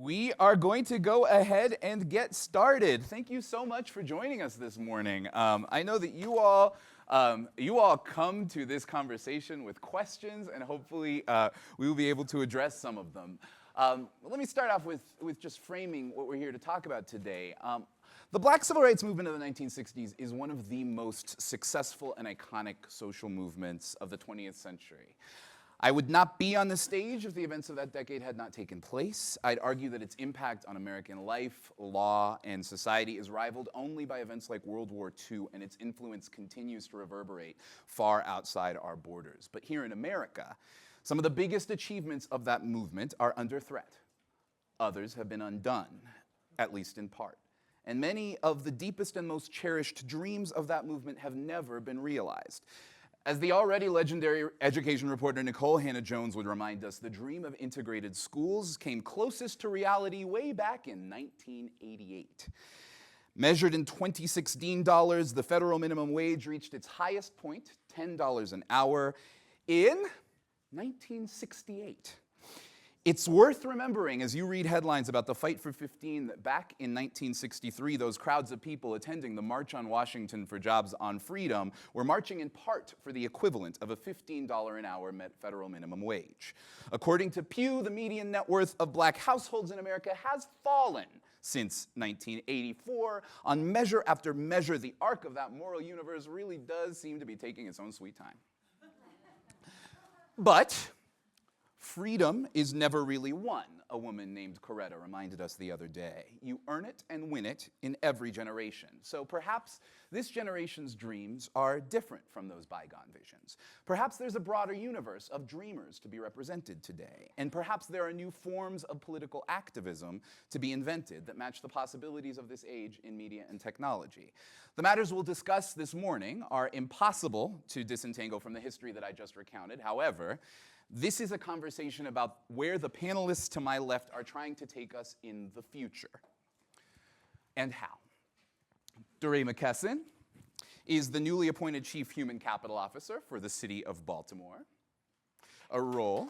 We are going to go ahead and get started. Thank you so much for joining us this morning. I know that you all come to this conversation with questions, and hopefully we will be able to address some of them. Let me start off with just framing what we're here to talk about today. The Black Civil Rights Movement of the 1960s is one of the most successful and iconic social movements of the 20th century. I would not be on the stage if the events of that decade had not taken place. I'd argue that its impact on American life, law, and society is rivaled only by events like World War II, and its influence continues to reverberate far outside our borders. But here in America, some of the biggest achievements of that movement are under threat. Others have been undone, at least in part. And many of the deepest and most cherished dreams of that movement have never been realized. As the already legendary education reporter Nicole Hannah-Jones would remind us, the dream of integrated schools came closest to reality way back in 1988. Measured in 2016 dollars, the federal minimum wage reached its highest point, $10 an hour, in 1968. It's worth remembering as you read headlines about the fight for 15 that back in 1963, those crowds of people attending the March on Washington for Jobs on Freedom were marching in part for the equivalent of a $15 an hour federal minimum wage. According to Pew, the median net worth of black households in America has fallen since 1984. On measure after measure, the arc of that moral universe really does seem to be taking its own sweet time. But freedom is never really won, a woman named Coretta reminded us the other day. You earn it and win it in every generation. So perhaps this generation's dreams are different from those bygone visions. Perhaps there's a broader universe of dreamers to be represented today. And perhaps there are new forms of political activism to be invented that match the possibilities of this age in media and technology. The matters we'll discuss this morning are impossible to disentangle from the history that I just recounted. However, this is a conversation about where the panelists to my left are trying to take us in the future, and how. DeRay McKesson is the newly appointed Chief Human Capital Officer for the City of Baltimore, a role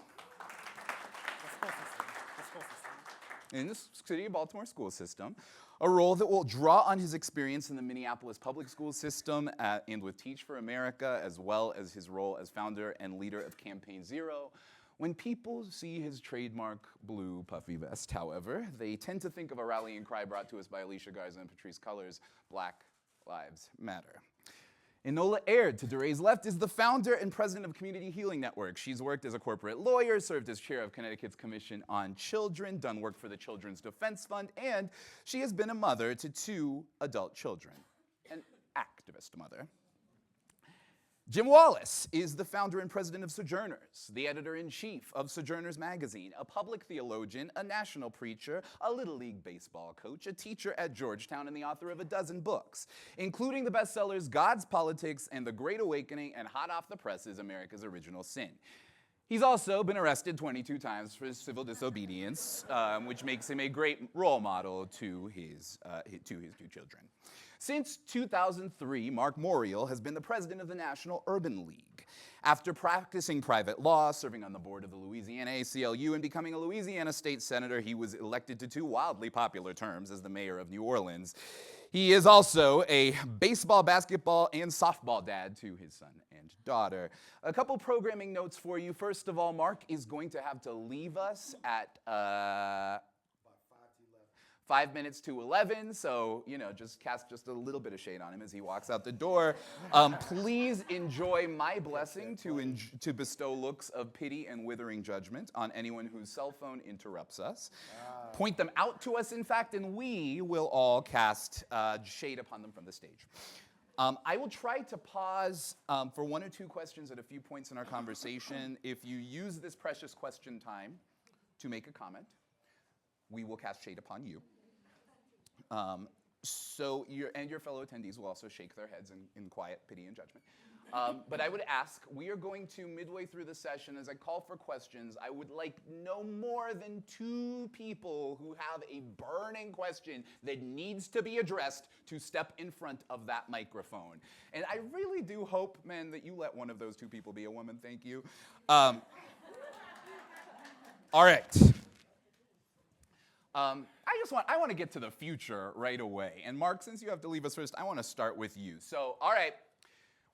in the City of Baltimore school system, a role that will draw on his experience in the Minneapolis public school system and with Teach for America, as well as his role as founder and leader of Campaign Zero. When people see his trademark blue puffy vest, however, they tend to think of a rallying cry brought to us by Alicia Garza and Patrisse Cullors, Black Lives Matter. Enola Aird, to DeRay's left, is the founder and president of Community Healing Network. She's worked as a corporate lawyer, served as chair of Connecticut's Commission on Children, done work for the Children's Defense Fund, and she has been a mother to 2 adult children, an activist mother. Jim Wallace is the founder and president of Sojourners, the editor-in-chief of Sojourners magazine, a public theologian, a national preacher, a Little League baseball coach, a teacher at Georgetown, and the author of a dozen books, including the bestsellers God's Politics and The Great Awakening and hot off the presses, America's Original Sin. He's also been arrested 22 times for civil disobedience, which makes him a great role model to his 2 children. Since 2003, Mark Morial has been the president of the National Urban League. After practicing private law, serving on the board of the Louisiana ACLU, and becoming a Louisiana state senator, he was elected to 2 wildly popular terms as the mayor of New Orleans. He is also a baseball, basketball, and softball dad to his son and daughter. A couple programming notes for you. First of all, Mark is going to have to leave us at 5 minutes to 11, so, just cast just a little bit of shade on him as he walks out the door. Please enjoy my blessing to bestow looks of pity and withering judgment on anyone whose cell phone interrupts us. Point them out to us, in fact, and we will all cast shade upon them from the stage. I will try to pause for 1 or 2 questions at a few points in our conversation. If you use this precious question time to make a comment, we will cast shade upon you. So your fellow attendees will also shake their heads in quiet pity and judgment. But I would ask, we are going to, midway through the session, as I call for questions, I would like no more than 2 people who have a burning question that needs to be addressed to step in front of that microphone. And I really do hope, man, that you let one of those 2 people be a woman. Thank you. All right. I want to get to the future right away. And Mark, since you have to leave us first, I want to start with you. So, all right,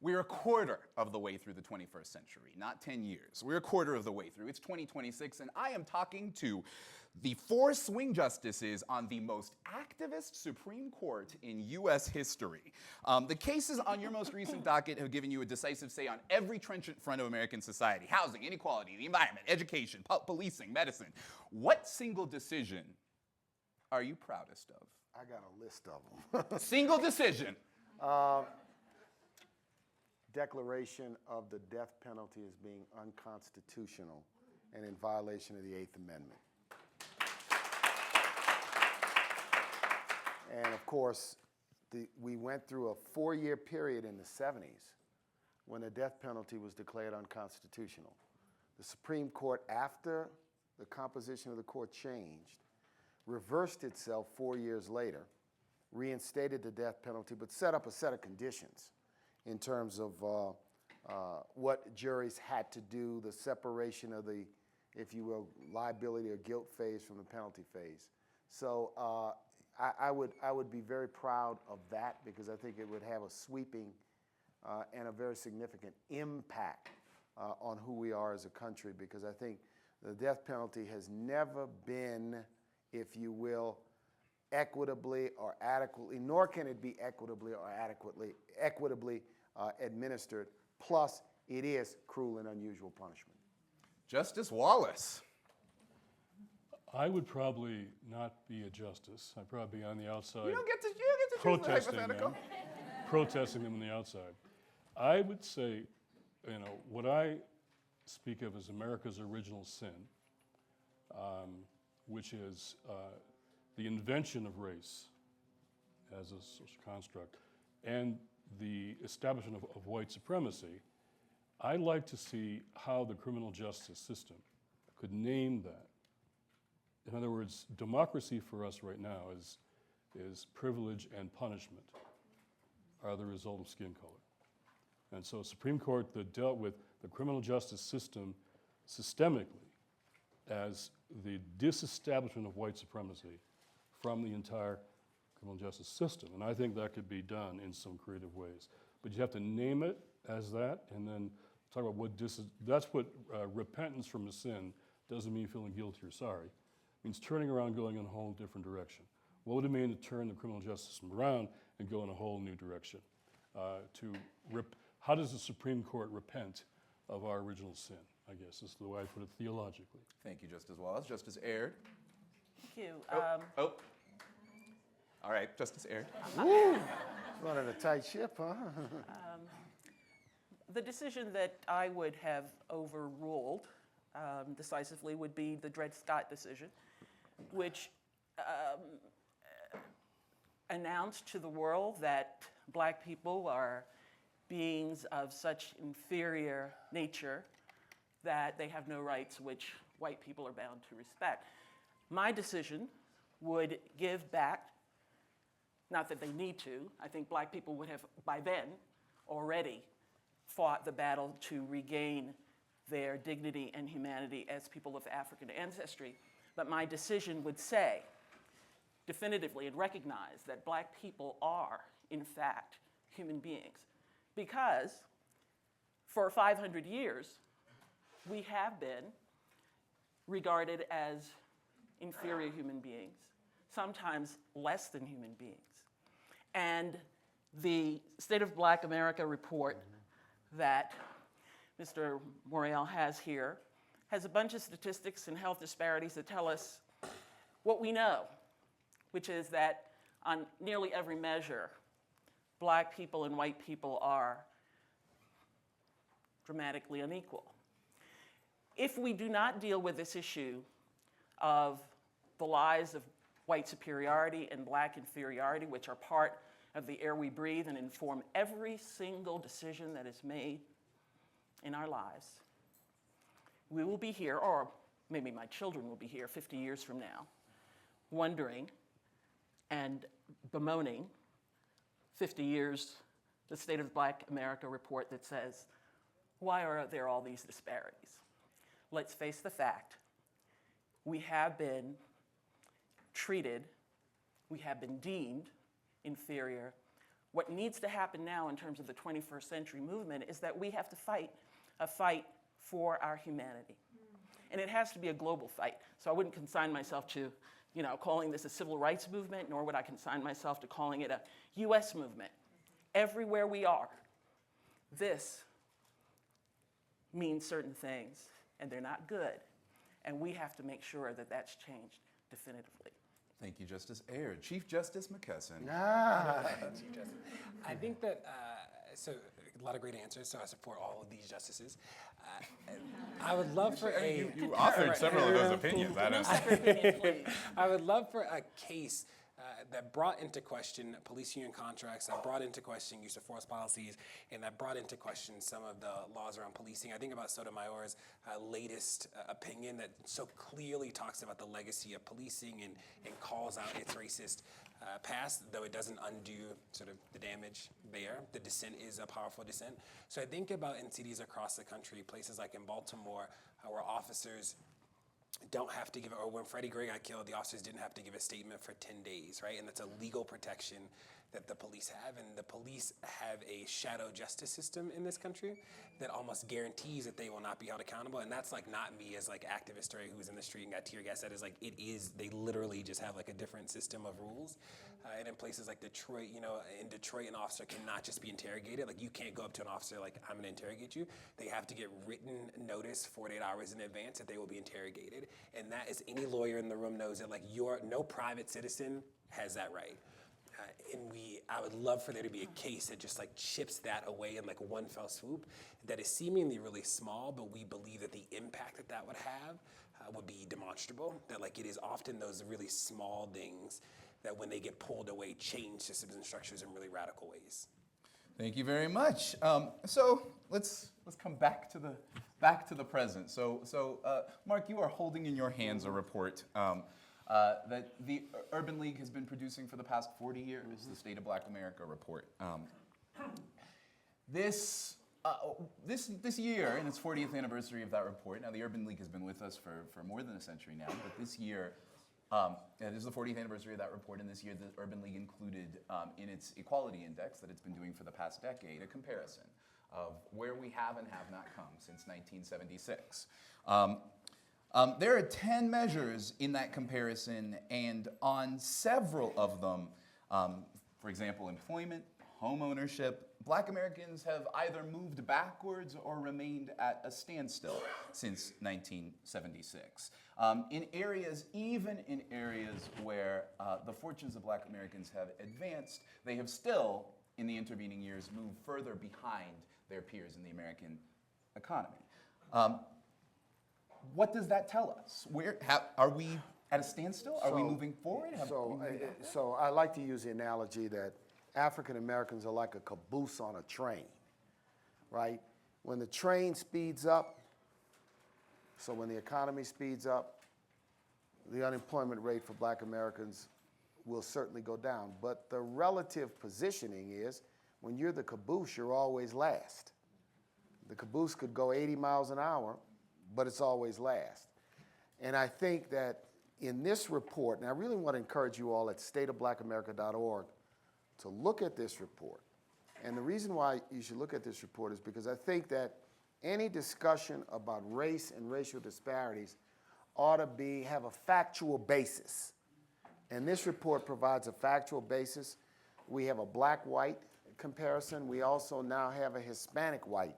we're a quarter of the way through the 21st century, not 10 years. We're a quarter of the way through. It's 2026, and I am talking to the 4 swing justices on the most activist Supreme Court in U.S. history. The cases on your most recent docket have given you a decisive say on every trenchant front of American society: housing, inequality, the environment, education, policing, medicine. What single decision are you proudest of? I got a list of them. Single decision. Declaration of the death penalty as being unconstitutional and in violation of the 8th Amendment. And of course, we went through a 4-year period in the 70s when the death penalty was declared unconstitutional. The Supreme Court, after the composition of the court changed, reversed itself 4 years later, reinstated the death penalty, but set up a set of conditions in terms of what juries had to do, the separation of the, if you will, liability or guilt phase from the penalty phase. So I would be very proud of that, because I think it would have a sweeping and a very significant impact on who we are as a country, because I think the death penalty has never been, if you will, equitably or adequately, nor can it be equitably or equitably administered. Plus, it is cruel and unusual punishment. Justice Wallace. I would probably not be a justice. I'd probably be on the outside. You don't get to choose the hypothetical. Protesting them on the outside. I would say, what I speak of as America's original sin, which is the invention of race as a social construct and the establishment of white supremacy. I'd like to see how the criminal justice system could name that. In other words, democracy for us right now is privilege and punishment are the result of skin color. And so a Supreme Court that dealt with the criminal justice system systemically as the disestablishment of white supremacy from the entire criminal justice system. And I think that could be done in some creative ways. But you have to name it as that, and then talk about what that's what repentance from a sin doesn't mean feeling guilty or sorry. It means turning around, going in a whole different direction. What would it mean to turn the criminal justice system around and go in a whole new direction? How does the Supreme Court repent of our original sin, I guess is the way I put it theologically. Thank you, Justice Wallace. Justice Aird. Thank you. All right, Justice Aird. Running a tight ship, huh? The decision that I would have overruled decisively would be the Dred Scott decision, which announced to the world that black people are beings of such inferior nature that they have no rights which white people are bound to respect. My decision would give back, not that they need to, I think black people would have by then already fought the battle to regain their dignity and humanity as people of African ancestry, but my decision would say definitively and recognize that black people are, in fact, human beings. Because for 500 years, we have been regarded as inferior human beings, sometimes less than human beings. And the State of Black America report that Mr. Morreale has here has a bunch of statistics and health disparities that tell us what we know, which is that on nearly every measure, black people and white people are dramatically unequal. If we do not deal with this issue of the lies of white superiority and black inferiority, which are part of the air we breathe and inform every single decision that is made in our lives, we will be here, or maybe my children will be here 50 years from now, wondering and bemoaning 50 years, the State of Black America report that says, why are there all these disparities? Let's face the fact. We have been treated, we have been deemed inferior. What needs to happen now in terms of the 21st century movement is that we have to fight a fight for our humanity. And it has to be a global fight. So I wouldn't consign myself to, calling this a civil rights movement, nor would I consign myself to calling it a US movement. Everywhere we are, this means certain things, and they're not good. And we have to make sure that that's changed definitively. Thank you, Justice Ayer. Chief Justice McKesson. Chief Justice. I think that, so a lot of great answers, so I support all of these justices. I would love for a... You authored several of those opinions. No separate opinions, please. I would love for a case that brought into question police union contracts, that brought into question use of force policies, and that brought into question some of the laws around policing. I think about Sotomayor's latest opinion that so clearly talks about the legacy of policing and calls out its racist past, though it doesn't undo sort of the damage there. The dissent is a powerful dissent. So I think about in cities across the country, places like in Baltimore, where officers don't have to give, or when Freddie Gray got killed, the officers didn't have to give a statement for 10 days, right? And that's a legal protection that the police have. And the police have a shadow justice system in this country that almost guarantees that they will not be held accountable. And that's like not me as like activist or who's in the street and got tear gas. That is like, it is, they literally just have like a different system of rules. And in places like Detroit, in Detroit, an officer cannot just be interrogated. Like you can't go up to an officer like, I'm gonna interrogate you. They have to get written notice 48 hours in advance that they will be interrogated. And that is, any lawyer in the room knows that like no private citizen has that right. I would love for there to be a case that just like chips that away in like one fell swoop that is seemingly really small, but we believe that the impact that would have would be demonstrable. That like it is often those really small things that when they get pulled away change systems and structures in really radical ways. Thank you very much. So let's come back to the present. So Mark, you are holding in your hands a report that the Urban League has been producing for the past 40 years, the State of Black America report. This year, in its 40th anniversary of that report, now the Urban League has been with us for more than a century now, but this year, it is the 40th anniversary of that report, and this year the Urban League included in its equality index that it's been doing for the past decade a comparison of where we have and have not come since 1976. There are 10 measures in that comparison, and on several of them, for example, employment, home ownership, Black Americans have either moved backwards or remained at a standstill since 1976. Even in areas where the fortunes of Black Americans have advanced, they have still, in the intervening years, moved further behind their peers in the American economy. What does that tell us? Are we at a standstill? Are we moving forward? So I like to use the analogy that African Americans are like a caboose on a train, right? When the train speeds up, so when the economy speeds up, the unemployment rate for Black Americans will certainly go down. But the relative positioning is, when you're the caboose, you're always last. The caboose could go 80 miles an hour, but it's always last. And I think that in this report, and I really want to encourage you all at stateofblackamerica.org to look at this report. And the reason why you should look at this report is because I think that any discussion about race and racial disparities ought to have a factual basis. And this report provides a factual basis. We have a black-white comparison. We also now have a Hispanic-white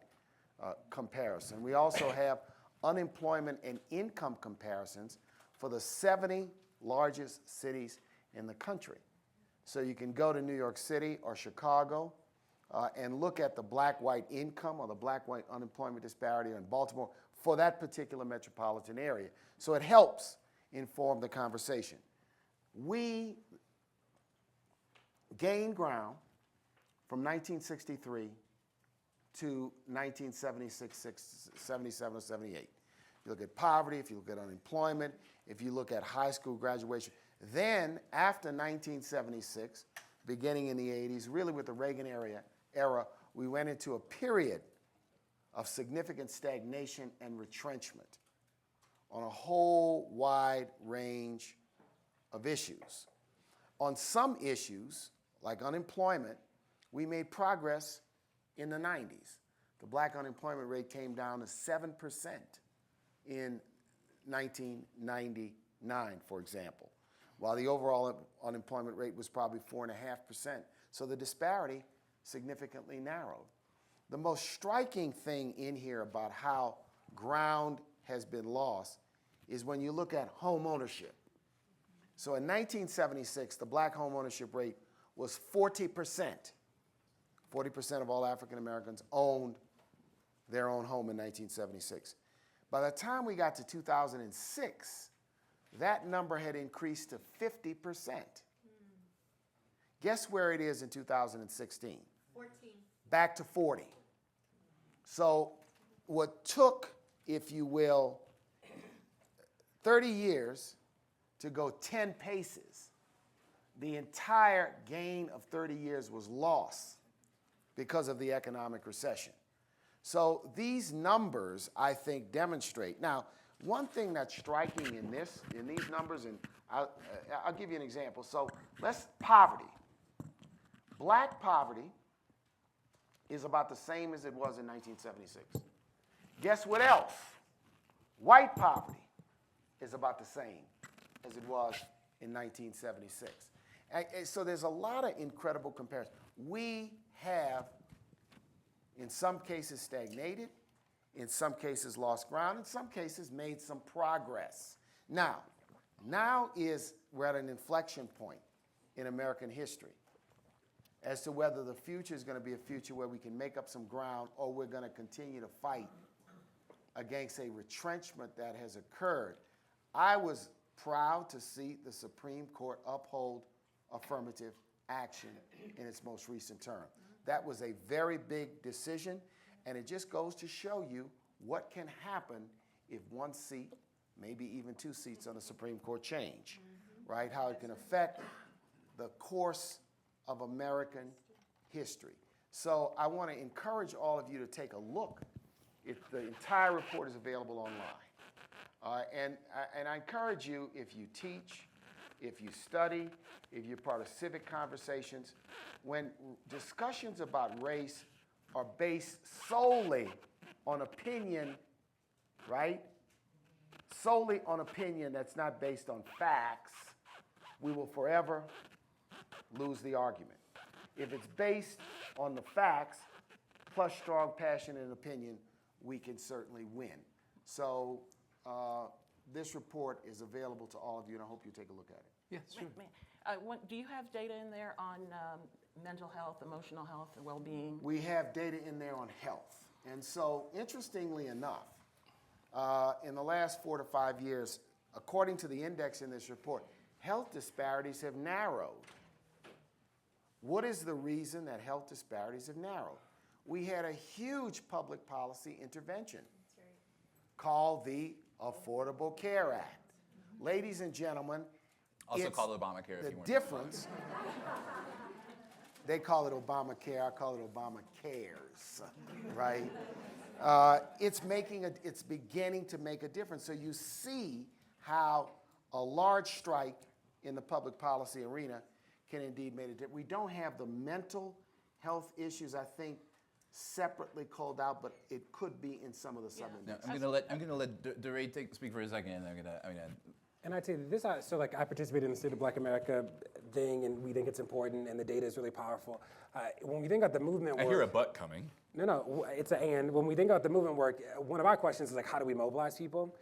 comparison. We also have unemployment and income comparisons for the 70 largest cities in the country. So you can go to New York City or Chicago and look at the black-white income or the black-white unemployment disparity in Baltimore for that particular metropolitan area. So it helps inform the conversation. We gained ground from 1963 to 1976, 77 or 78. If you look at poverty, if you look at unemployment, if you look at high school graduation. Then, after 1976, beginning in the 80s, really with the Reagan era, we went into a period of significant stagnation and retrenchment on a whole wide range of issues. On some issues, like unemployment, we made progress in the 90s. The black unemployment rate came down to 7% in 1999, for example, while the overall unemployment rate was probably 4.5%. So the disparity significantly narrowed. The most striking thing in here about how ground has been lost is when you look at home ownership. So in 1976, the black home ownership rate was 40%. 40% of all African Americans owned their own home in 1976. By the time we got to 2006, that number had increased to 50%. Guess where it is in 2016? 14. Back to 40. So what took, if you will, 30 years to go 10 paces, the entire gain of 30 years was lost because of the economic recession. So these numbers, I think, demonstrate. Now, one thing that's striking in these numbers, and I'll give you an example. So poverty. Black poverty is about the same as it was in 1976. Guess what else? White poverty is about the same as it was in 1976. And so there's a lot of incredible comparisons. We have, in some cases, stagnated, in some cases lost ground, in some cases made some progress. Now we're at an inflection point in American history as to whether the future is going to be a future where we can make up some ground or we're going to continue to fight against a retrenchment that has occurred. I was proud to see the Supreme Court uphold affirmative action in its most recent term. That was a very big decision, and it just goes to show you what can happen if one seat, maybe even two seats on the Supreme Court change, right? How it can affect the course of American history. So I want to encourage all of you to take a look. The entire report is available online. And I encourage you, if you teach, if you study, if you're part of civic conversations, when discussions about race are based solely on opinion, right? Solely on opinion that's not based on facts, we will forever lose the argument. If it's based on the facts, plus strong passion and opinion, we can certainly win. So this report is available to all of you, and I hope you take a look at it. Yeah, sure. Do you have data in there on mental health, emotional health, and well-being? We have data in there on health. And so, interestingly enough, in the last 4 to 5 years, according to the index in this report, health disparities have narrowed. What is the reason that health disparities have narrowed? We had a huge public policy intervention called the Affordable Care Act. Ladies and gentlemen, Also called Obamacare. The difference, they call it Obamacare, I call it Obama Cares, right? It's beginning to make a difference. So you see how a large strike in the public policy arena can indeed make a difference. We don't have the mental health issues, I think, separately called out, but it could be in some of the sub-indexes. I'm gonna let DeRay speak for a second, and And I'd say this, so like I participated in the State of Black America thing, and we think it's important, and the data is really powerful. When we think about the movement work— I hear a but coming. No, it's an and. When we think about the movement work, one of our questions is like, how do we mobilize people?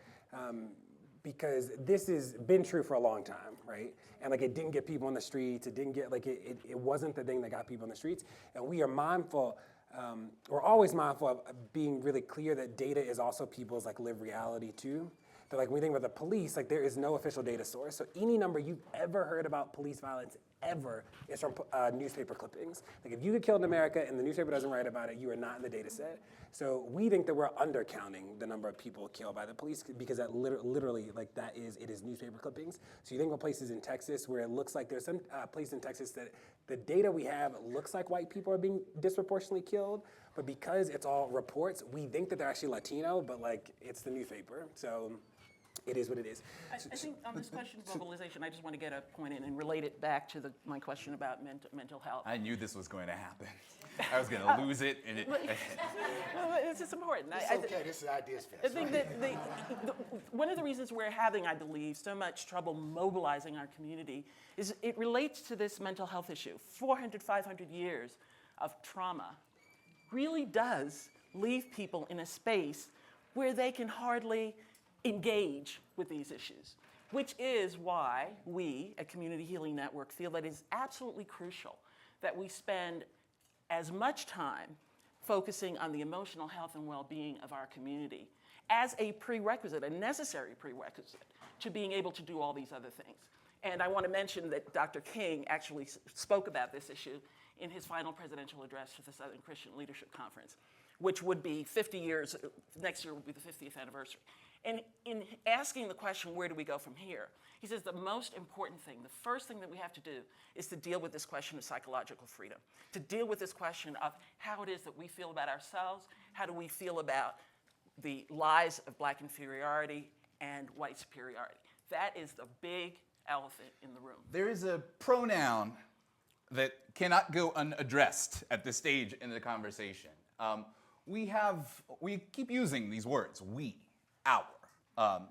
Because this has been true for a long time, right? And like it didn't get people on the streets, it wasn't the thing that got people on the streets. And we are mindful, we're always mindful of being really clear that data is also people's like lived reality too. That like when we think about the police, like there is no official data source. So any number you've ever heard about police violence ever is from newspaper clippings. Like if you get killed in America and the newspaper doesn't write about it, you are not in the data set. So we think that we're undercounting the number of people killed by the police because that literally like it is newspaper clippings. So you think about places in Texas where it looks like there's some place in Texas that the data we have looks like white people are being disproportionately killed, but because it's all reports, we think that they're actually Latino, but like it's the newspaper. So it is what it is. I think on this question of mobilization, I just want to get a point in and relate it back to my question about mental health. I knew this was going to happen. I was going to lose it. And it Well, it's just important. It's okay, this is Ideas Fest. I think that one of the reasons we're having, I believe, so much trouble mobilizing our community is it relates to this mental health issue. 400, 500 years of trauma really does leave people in a space where they can hardly engage with these issues, which is why we at Community Healing Network feel that it's absolutely crucial that we spend as much time focusing on the emotional health and well-being of our community as a prerequisite, a necessary prerequisite to being able to do all these other things. And I want to mention that Dr. King actually spoke about this issue in his final presidential address to the Southern Christian Leadership Conference, which would be 50 years, next year will be the 50th anniversary. And in asking the question, where do we go from here? He says the most important thing, the first thing that we have to do is to deal with this question of psychological freedom, to deal with this question of how it is that we feel about ourselves, how do we feel about the lies of black inferiority and white superiority. That is the big elephant in the room. There is a pronoun that cannot go unaddressed at this stage in the conversation. We keep using these words, we, our,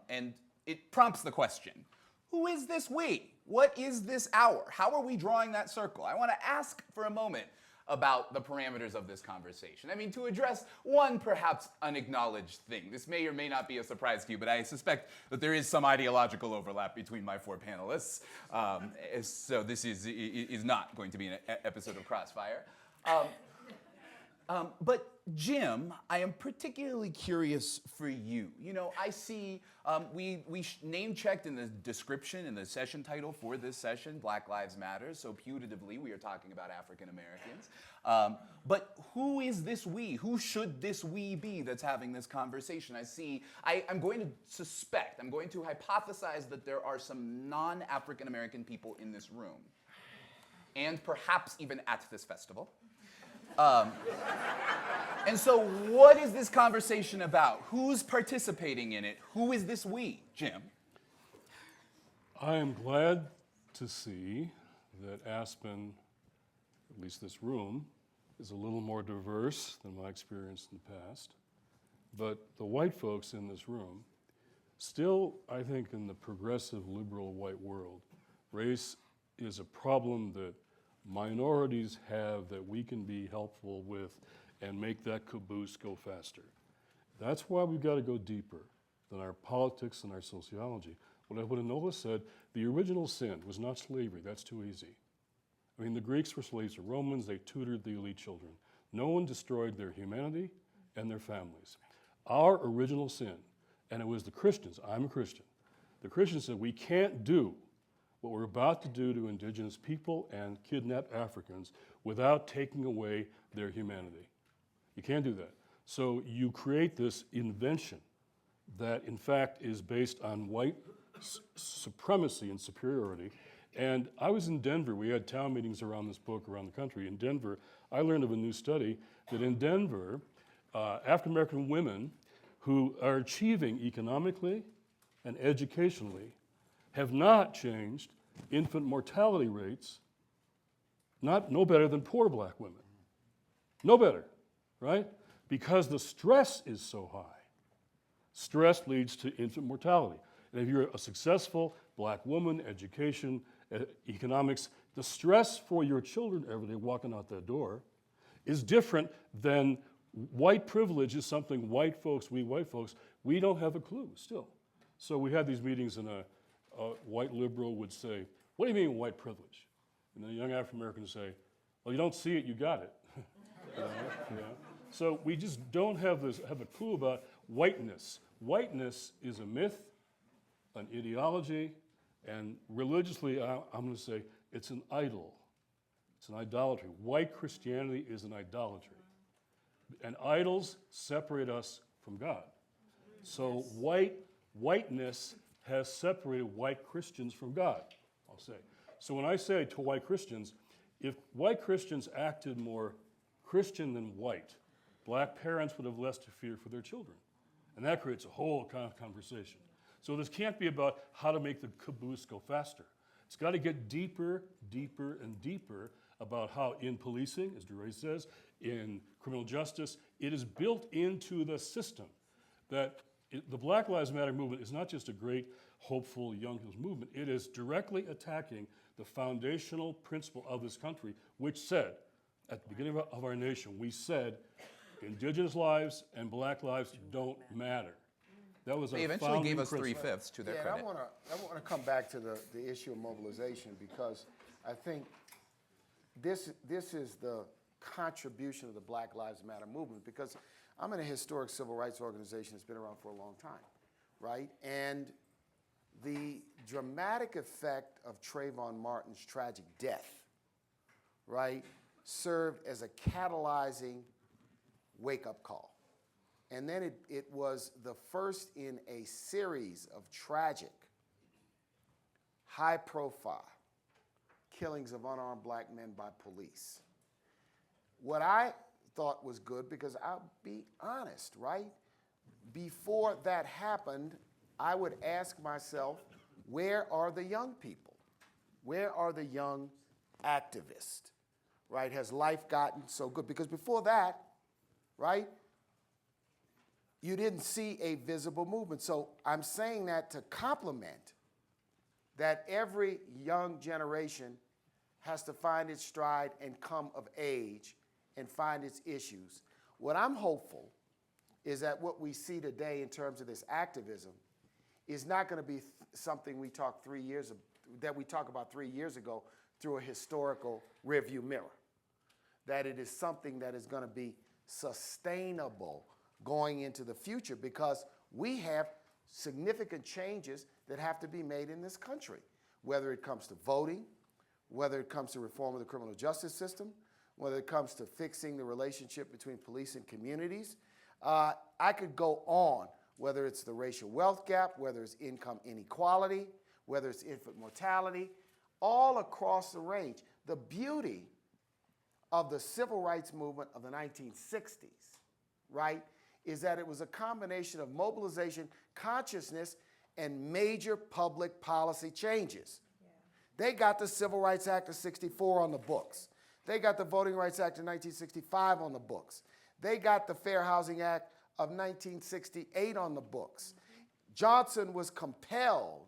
and it prompts the question, who is this we? What is this our? How are we drawing that circle? I want to ask for a moment about the parameters of this conversation. I mean, to address one perhaps unacknowledged thing. This may or may not be a surprise to you, but I suspect that there is some ideological overlap between my four panelists. So this is not going to be an episode of Crossfire. But Jim, I am particularly curious for you. You know, I see we name-checked in the description, in the session title for this session, Black Lives Matter, so putatively we are talking about African Americans. But who is this we? Who should this we be that's having this conversation? I'm going to suspect, I'm going to hypothesize that there are some non-African American people in this room, and perhaps even at this festival. And so what is this conversation about? Who's participating in it? Who is this we, Jim? I am glad to see that Aspen, at least this room, is a little more diverse than my experience in the past. But the white folks in this room, still, I think in the progressive liberal white world, race is a problem that minorities have that we can be helpful with and make that caboose go faster. That's why we've got to go deeper than our politics and our sociology. What Enola said, the original sin was not slavery. That's too easy. I mean, the Greeks were slaves to Romans. They tutored the elite children. No one destroyed their humanity and their families. Our original sin, and it was the Christians, I'm a Christian, the Christians said we can't do what we're about to do to indigenous people and kidnap Africans without taking away their humanity. You can't do that. So you create this invention that in fact is based on white supremacy and superiority. And I was in Denver, we had town meetings around this book around the country. In Denver, I learned of a new study that in Denver, African American women who are achieving economically and educationally have not changed infant mortality rates, no better than poor black women. No better, right? Because the stress is so high. Stress leads to infant mortality. And if you're a successful black woman, education, economics, the stress for your children every day walking out that door is different than white privilege is something white folks, we don't have a clue still. So we had these meetings and a white liberal would say, what do you mean white privilege? And then a young African American would say, well, you don't see it, you got it. You know? So we just don't have a clue about whiteness. Whiteness is a myth, an ideology, and religiously, I'm going to say it's an idol. It's an idolatry. White Christianity is an idolatry. And idols separate us from God. So whiteness has separated white Christians from God, I'll say. So when I say to white Christians, if white Christians acted more Christian than white, black parents would have less to fear for their children. And that creates a whole kind of conversation. So this can't be about how to make the caboose go faster. It's got to get deeper, deeper, and deeper about how in policing, as DeRay says, in criminal justice, it is built into the system that the Black Lives Matter movement is not just a great, hopeful, young movement. It is directly attacking the foundational principle of this country, which said, at the beginning of our nation, we said, indigenous lives and black lives don't matter. That was They our eventually founding gave us principle. 3/5 to their Yeah, credit. and I want to come back to the issue of mobilization, because I think this is the contribution of the Black Lives Matter movement, because I'm in a historic civil rights organization that's been around for a long time, right? And the dramatic effect of Trayvon Martin's tragic death, right, served as a catalyzing wake-up call. And then it was the first in a series of tragic, high-profile killings of unarmed black men by police. What I thought was good, because I'll be honest, right? Before that happened, I would ask myself, where are the young people? Where are the young activists, right? Has life gotten so good? Because before that, right, you didn't see a visible movement. So I'm saying that to compliment that every young generation has to find its stride and come of age and find its issues. What I'm hopeful is that what we see today in terms of this activism is not going to be something we talk about 3 years ago through a historical rearview mirror. That it is something that is going to be sustainable going into the future, because we have significant changes that have to be made in this country, whether it comes to voting, whether it comes to reform of the criminal justice system, whether it comes to fixing the relationship between police and communities. I could go on, whether it's the racial wealth gap, whether it's income inequality, whether it's infant mortality, all across the range. The beauty of the civil rights movement of the 1960s, right, is that it was a combination of mobilization, consciousness, and major public policy changes. They got the Civil Rights Act of '64 on the books. They got the Voting Rights Act of 1965 on the books. They got the Fair Housing Act of 1968 on the books. Johnson was compelled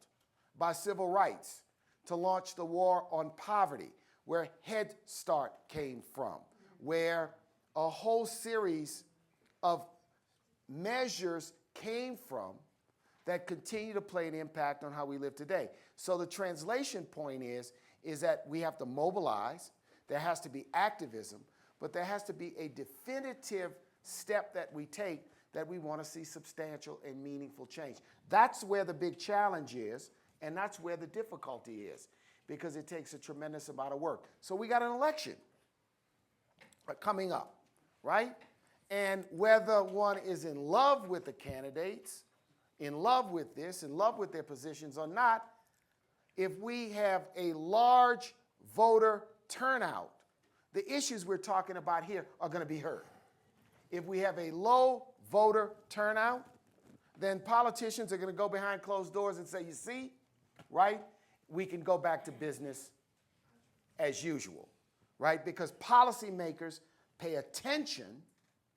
by civil rights to launch the war on poverty, where Head Start came from, where a whole series of measures came from that continue to play an impact on how we live today. So the translation point is that we have to mobilize, there has to be activism, but there has to be a definitive step that we take that we want to see substantial and meaningful change. That's where the big challenge is, and that's where the difficulty is, because it takes a tremendous amount of work. So we got an election coming up, right? And whether one is in love with the candidates, in love with this, in love with their positions or not, if we have a large voter turnout, the issues we're talking about here are going to be heard. If we have a low voter turnout, then politicians are going to go behind closed doors and say, you see, right, we can go back to business as usual, right? Because policymakers pay attention,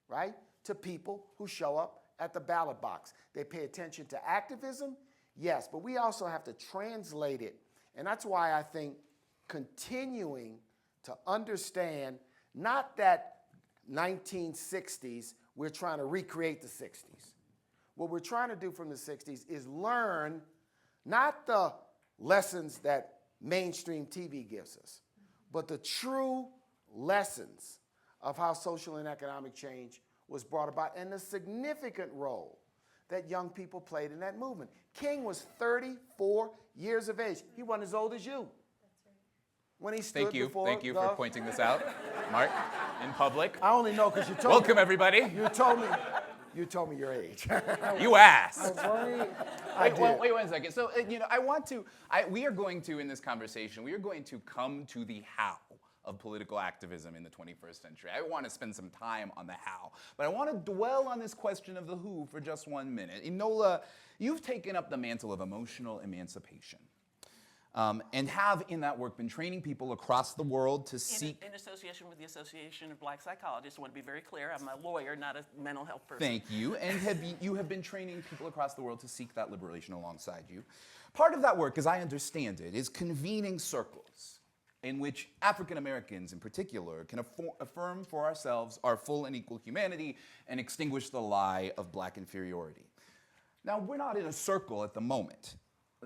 right, to people who show up at the ballot box. They pay attention to activism, yes, but we also have to translate it. And that's why I think continuing to understand, not that 1960s, we're trying to recreate the 60s. What we're trying to do from the 60s is learn not the lessons that mainstream TV gives us, but the true lessons of how social and economic change was brought about and the significant role that young people played in that movement. King was 34 years of age. He wasn't as old as you. When he stood before Thank you for pointing this out, Mark, in public. I only know because you told Welcome, me. everybody. You told me your age. You asked. Wait 1 second. So, we are going to, in this conversation, we are going to come to the how of political activism in the 21st century. I want to spend some time on the how, but I want to dwell on this question of the who for just 1 minute. Enola, you've taken up the mantle of emotional emancipation. And have in that work been training people across the world to seek... In association with the Association of Black Psychologists, I want to be very clear, I'm a lawyer, not a mental health person. Thank you. And you have been training people across the world to seek that liberation alongside you. Part of that work, as I understand it, is convening circles in which African Americans in particular can affirm for ourselves our full and equal humanity and extinguish the lie of black inferiority. Now, we're not in a circle at the moment.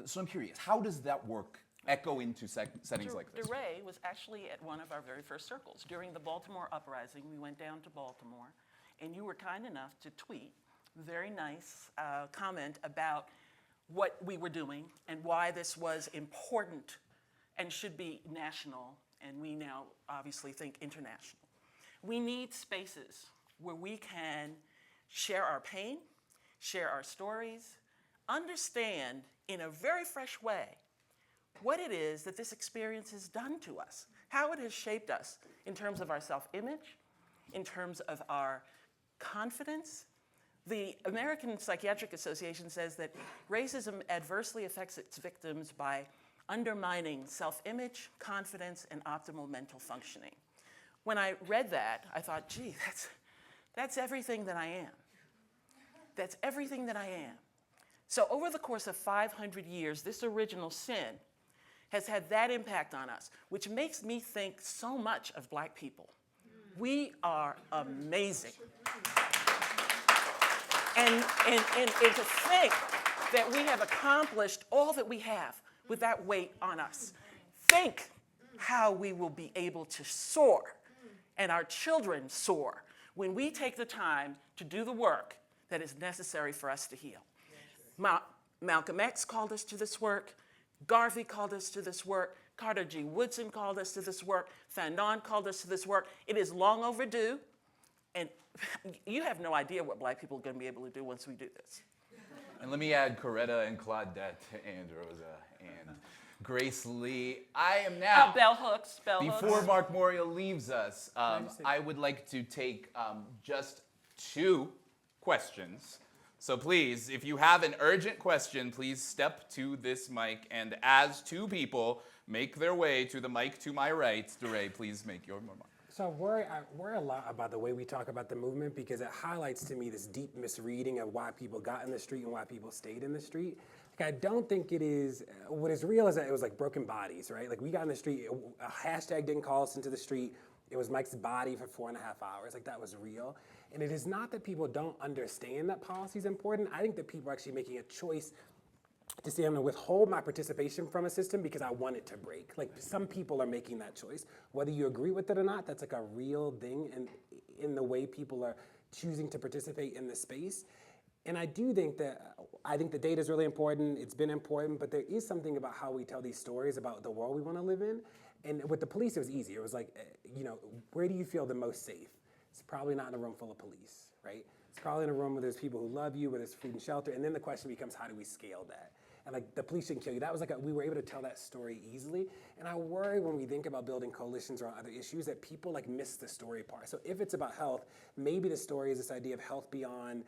So I'm curious, how does that work echo into settings like this? DeRay was actually at one of our very first circles. During the Baltimore uprising, we went down to Baltimore, and you were kind enough to tweet a very nice comment about what we were doing and why this was important and should be national, and we now obviously think international. We need spaces where we can share our pain, share our stories, understand in a very fresh way what it is that this experience has done to us, how it has shaped us in terms of our self-image, in terms of our confidence. The American Psychiatric Association says that racism adversely affects its victims by undermining self-image, confidence, and optimal mental functioning. When I read that, I thought, gee, that's everything that I am. That's everything that I am. So over the course of 500 years, this original sin has had that impact on us, which makes me think so much of black people. We are amazing. And to think that we have accomplished all that we have with that weight on us. Think how we will be able to soar, and our children soar, when we take the time to do the work that is necessary for us to heal. Malcolm X called us to this work. Garvey called us to this work. Carter G. Woodson called us to this work. Fanon called us to this work. It is long overdue, and you have no idea what black people are going to be able to do once we do this. And let me add Coretta and Claudette and Rosa and Grace Lee. I am now... Bell hooks. Before Mark Morial leaves us, I would like to take just 2 questions. So please, if you have an urgent question, please step to this mic, and as 2 people make their way to the mic to my right, DeRay, please make your remark. So I worry a lot about the way we talk about the movement, because it highlights to me this deep misreading of why people got in the street and why people stayed in the street. Like, I don't think it is, what is real is that it was like broken bodies, right? Like, we got in the street, a hashtag didn't call us into the street. It was Mike's body for 4.5 hours. Like, that was real. And it is not that people don't understand that policy is important. I think that people are actually making a choice to say, I'm going to withhold my participation from a system because I want it to break. Like, some people are making that choice. Whether you agree with it or not, that's like a real thing in the way people are choosing to participate in the space. And I do think that, the data is really important. It's been important, but there is something about how we tell these stories about the world we want to live in. And with the police, it was easy. It was like, where do you feel the most safe? It's probably not in a room full of police, right? It's probably in a room where there's people who love you, where there's food and shelter, and then the question becomes, how do we scale that? And like, the police shouldn't kill you. That was like, we were able to tell that story easily. And I worry when we think about building coalitions around other issues that people like miss the story part. So if it's about health, maybe the story is this idea of health beyond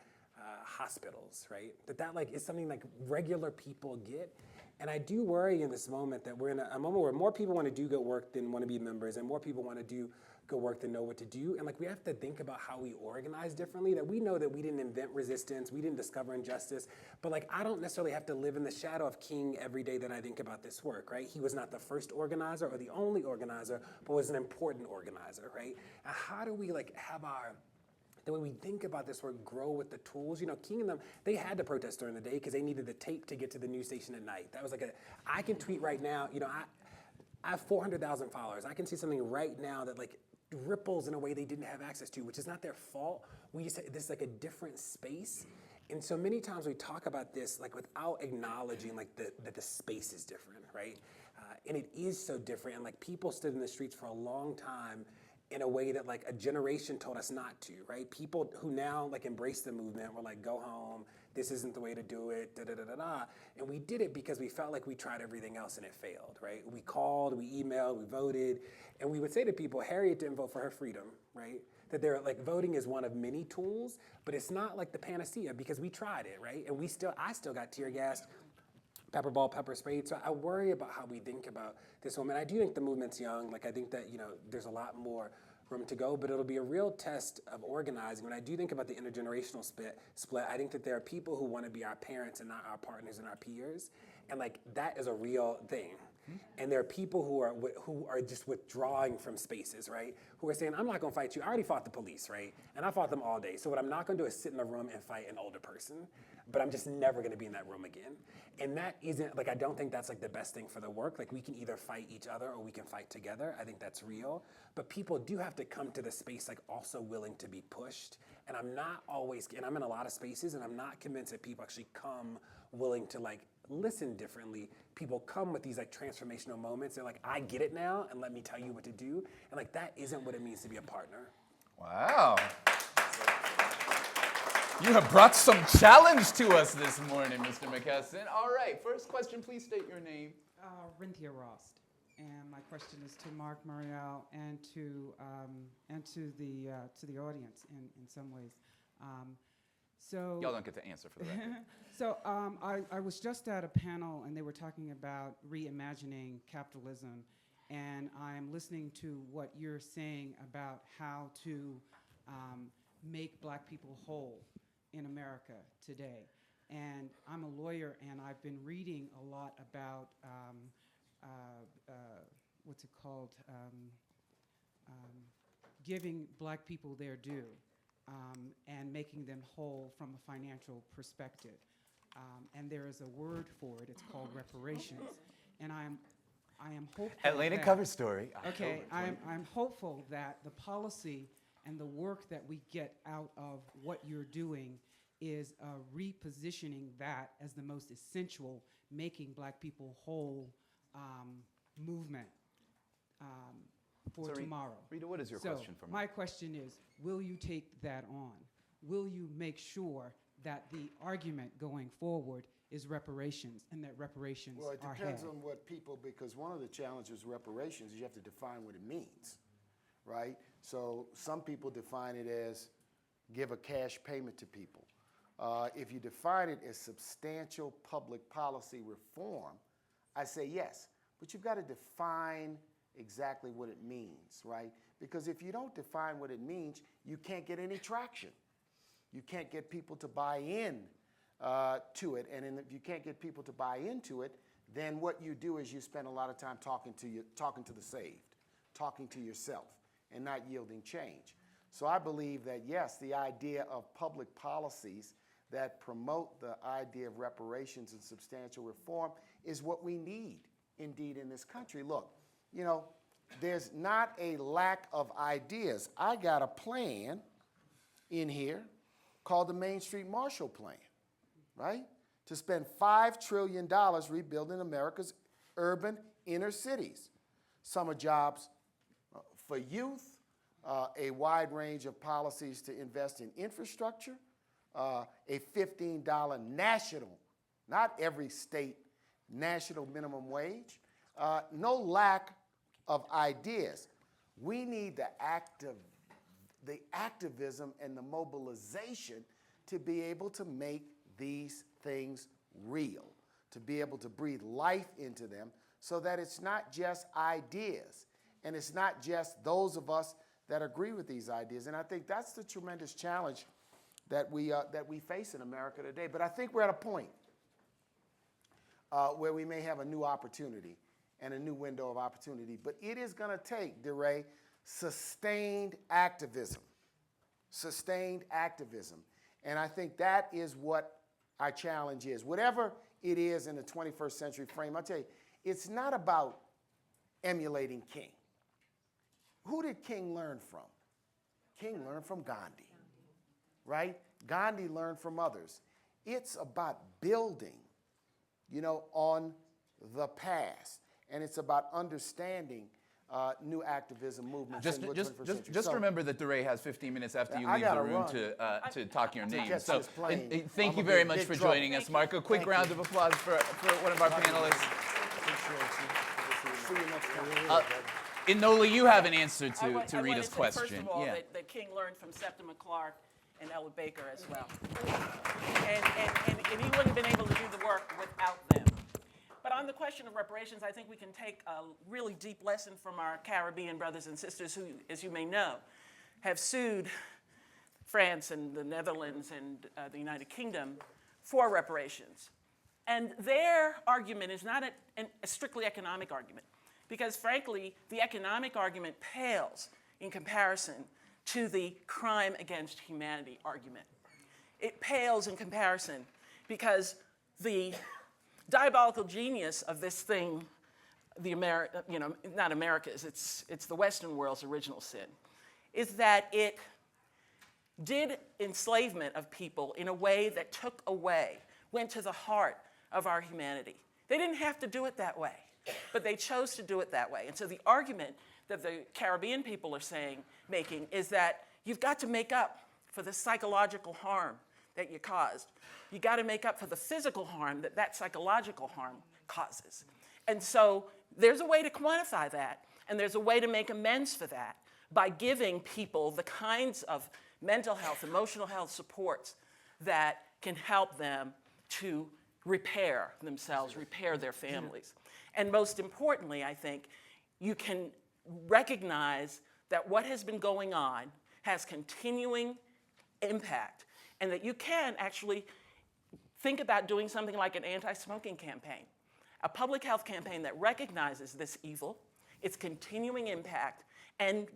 hospitals, right? That like is something like regular people get. And I do worry in this moment that we're in a moment where more people want to do good work than want to be members, and more people want to do good work than know what to do. And like, we have to think about how we organize differently, that we know that we didn't invent resistance, we didn't discover injustice, but like, I don't necessarily have to live in the shadow of King every day that I think about this work, right? He was not the first organizer or the only organizer, but was an important organizer, right? And how do we like have the way we think about this work grow with the tools? King and them, they had to protest during the day because they needed the tape to get to the news station at night. That was like I can tweet right now, I have 400,000 followers. I can see something right now that like ripples in a way they didn't have access to, which is not their fault. This is like a different space. And so many times we talk about this like without acknowledging like that the space is different, right? And it is so different. And like, people stood in the streets for a long time in a way that like a generation told us not to, right? People who now like embrace the movement were like, go home, this isn't the way to do it, da da da da da. And we did it because we felt like we tried everything else and it failed, right? We called, we emailed, we voted, and we would say to people, Harriet didn't vote for her freedom, right? That they're like voting is one of many tools, but it's not like the panacea because we tried it, right? And I still got tear gassed, pepper ball, pepper sprayed. So I worry about how we think about this woman. I do think the movement's young. Like I think that, there's a lot more room to go, but it'll be a real test of organizing. When I do think about the intergenerational split, I think that there are people who want to be our parents and not our partners and our peers. And like that is a real thing. And there are people who are just withdrawing from spaces, right? Who are saying, I'm not gonna fight you. I already fought the police, right? And I fought them all day. So what I'm not gonna do is sit in a room and fight an older person, but I'm just never gonna be in that room again. And that isn't, like, I don't think that's like the best thing for the work. Like we can either fight each other or we can fight together. I think that's real. But people do have to come to the space like also willing to be pushed. And I'm not always, and I'm in a lot of spaces and I'm not convinced that people actually come willing to like listen differently. People come with these like transformational moments. They're like, I get it now, and let me tell you what to do. And like that isn't what it means to be a partner. Wow. You have brought some challenge to us this morning, Mr. McKesson. All right, first question, please state your name. Rinthia Rost. And my question is to Mark Muriel and to the audience in some ways. Y'all don't get to answer for the record. So I was just at a panel and they were talking about reimagining capitalism, and I'm listening to what you're saying about how to make Black people whole in America today. And I'm a lawyer and I've been reading a lot about what's it called? Giving Black people their due. And making them whole from a financial perspective. And there is a word for it. It's called reparations. And I am hopeful. Atlanta that, cover story. Okay, I'm hopeful that the policy and the work that we get out of what you're doing is repositioning that as the most essential, making Black people whole movement. For tomorrow. Rita, what is your question for me? My question is, will you take that on? Will you make sure that the argument going forward is reparations and that reparations are had? Well, it depends on what people, because one of the challenges with reparations is you have to define what it means, right? So some people define it as give a cash payment to people. If you define it as substantial public policy reform, I say yes, but you've got to define exactly what it means, right? Because if you don't define what it means, you can't get any traction. You can't get people to buy in to it, and if you can't get people to buy into it, then what you do is you spend a lot of time talking to the saved, talking to yourself, and not yielding change. So I believe that yes, the idea of public policies that promote the idea of reparations and substantial reform is what we need, indeed, in this country. Look, there's not a lack of ideas. I got a plan in here called the Main Street Marshall Plan, right? To spend $5 trillion rebuilding America's urban inner cities. Summer jobs for youth, a wide range of policies to invest in infrastructure, a $15 national, not every state, national minimum wage. No lack of ideas. We need the activism and the mobilization to be able to make these things real, to be able to breathe life into them so that it's not just ideas and it's not just those of us that agree with these ideas. And I think that's the tremendous challenge that we face in America today. But I think we're at a point where we may have a new opportunity and a new window of opportunity. But it is going to take, DeRay, sustained activism. Sustained activism. And I think that is what our challenge is. Whatever it is in the 21st century frame, I'll tell you, it's not about emulating King. Who did King learn from? King learned from Gandhi, right? Gandhi learned from others. It's about building, on the past. And it's about understanding new activism movements Just, in the just, 21st just, century. just So, remember that DeRay has 15 minutes after you I leave the gotta room run. to talk your name. catch So, this plane. thank I'm you gonna very be in much big for trouble. joining us, Mark. A quick Thank round you. of applause for one of our panelists. See you next time. Enola, you have an answer I to wanted Rita's say, question. First of all, Yeah. that King learned from Septima Clark and Ella Baker as well. And he wouldn't have been able to do the work without them. But on the question of reparations, I think we can take a really deep lesson from our Caribbean brothers and sisters who, as you may know, have sued France and the Netherlands and the United Kingdom for reparations. And their argument is not a strictly economic argument, because frankly, the economic argument pales in comparison to the crime against humanity argument. It pales in comparison because the diabolical genius of this thing, not America's, it's the Western world's original sin, is that it did enslavement of people in a way that took away, went to the heart of our humanity. They didn't have to do it that way, but they chose to do it that way. And so the argument that the Caribbean people are making is that you've got to make up for the psychological harm that you caused. You got to make up for the physical harm that psychological harm causes. And so there's a way to quantify that, and there's a way to make amends for that by giving people the kinds of mental health, emotional health supports that can help them to repair themselves, repair their families. And most importantly, I think, you can recognize that what has been going on has continuing impact, and that you can actually think about doing something like an anti-smoking campaign, a public health campaign that recognizes this evil, its continuing impact, and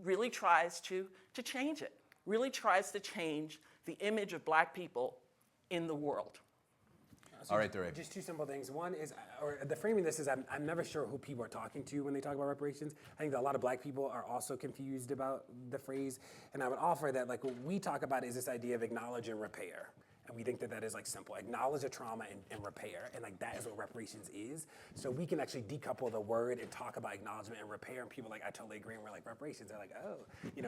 really tries to change it, really tries to change the image of Black people in the world. All right, DeRay. Just two simple things. One is, or the framing of this is, I'm never sure who people are talking to when they talk about reparations. I think that a lot of Black people are also confused about the phrase. And I would offer that, like, what we talk about is this idea of acknowledge and repair. And we think that that is like simple. Acknowledge the trauma and repair. And like that is what reparations is. So we can actually decouple the word and talk about acknowledgement and repair. And people are like, I totally agree. And we're like, reparations. They're like, oh,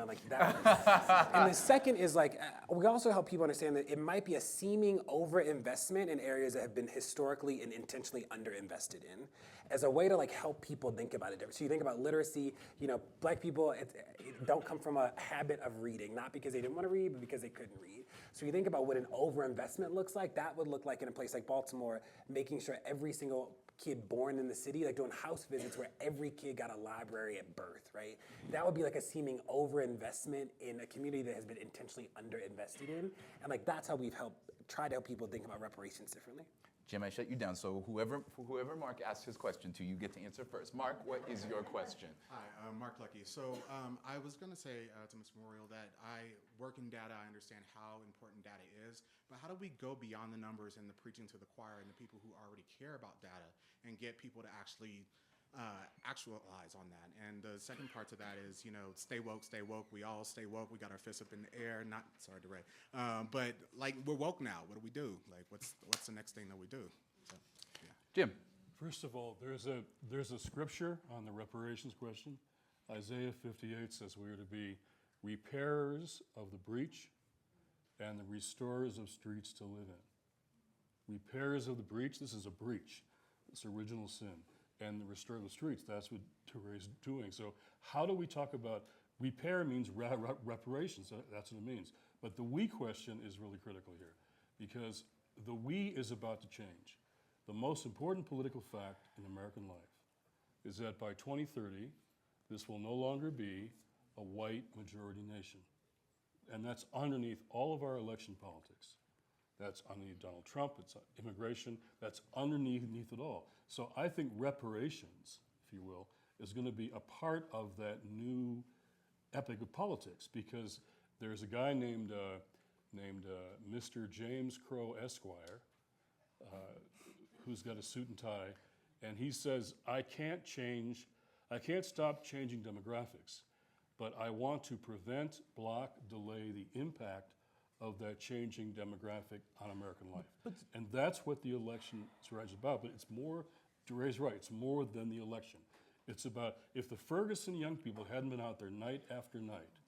like that. And the second is like, we also help people understand that it might be a seeming overinvestment in areas that have been historically and intentionally underinvested in, as a way to like help people think about it different. So you think about literacy, Black people don't come from a habit of reading, not because they didn't want to read, but because they couldn't read. So you think about what an overinvestment looks like, that would look like in a place like Baltimore, making sure every single kid born in the city, like doing house visits where every kid got a library at birth, right? That would be like a seeming overinvestment in a community that has been intentionally underinvested in. And like that's how we've tried to help people think about reparations differently. Jim, I shut you down, so whoever Mark asks his question to, you get to answer first. Mark, what is your question? Hi, Mark Lucky. So I was going to say to Ms. Memorial that I work in data, I understand how important data is, but how do we go beyond the numbers and the preaching to the choir and the people who already care about data and get people to actually actualize on that? And the second part to that is, stay woke, stay woke. We all stay woke. We got our fists up in the air. Sorry, DeRay. But like we're woke now. What do we do? Like what's the next thing that we do? So, yeah. Jim. First of all, there's a scripture on the reparations question. Isaiah 58 says we are to be repairers of the breach and the restorers of streets to live in. Repairers of the breach, this is a breach. It's original sin. And the restore of the streets, that's what Teray's doing. So how do we talk about, repair means reparations, that's what it means. But the we question is really critical here, because the we is about to change. The most important political fact in American life is that by 2030, this will no longer be a white majority nation. And that's underneath all of our election politics. That's underneath Donald Trump, it's immigration, that's underneath it all. So I think reparations, if you will, is going to be a part of that new epic of politics, because there's a guy named Mr. James Crow Esquire, who's got a suit and tie, and he says, I can't stop changing demographics, but I want to prevent, block, delay the impact of that changing demographic on American life. And that's what the election is about, but it's more, DeRay's right, it's more than the election. It's about if the Ferguson young people hadn't been out there night after night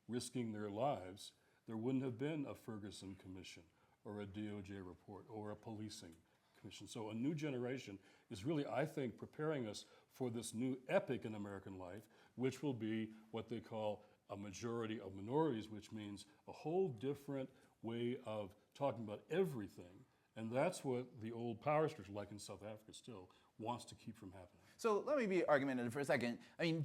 risking their lives, there wouldn't have been a Ferguson commission or a DOJ report or a policing commission. So a new generation is really, I think, preparing us for this new epoch in American life, which will be what they call a majority of minorities, which means a whole different way of talking about everything. And that's what the old power structure, like in South Africa still, wants to keep from happening. So let me be argumentative for a second. I mean,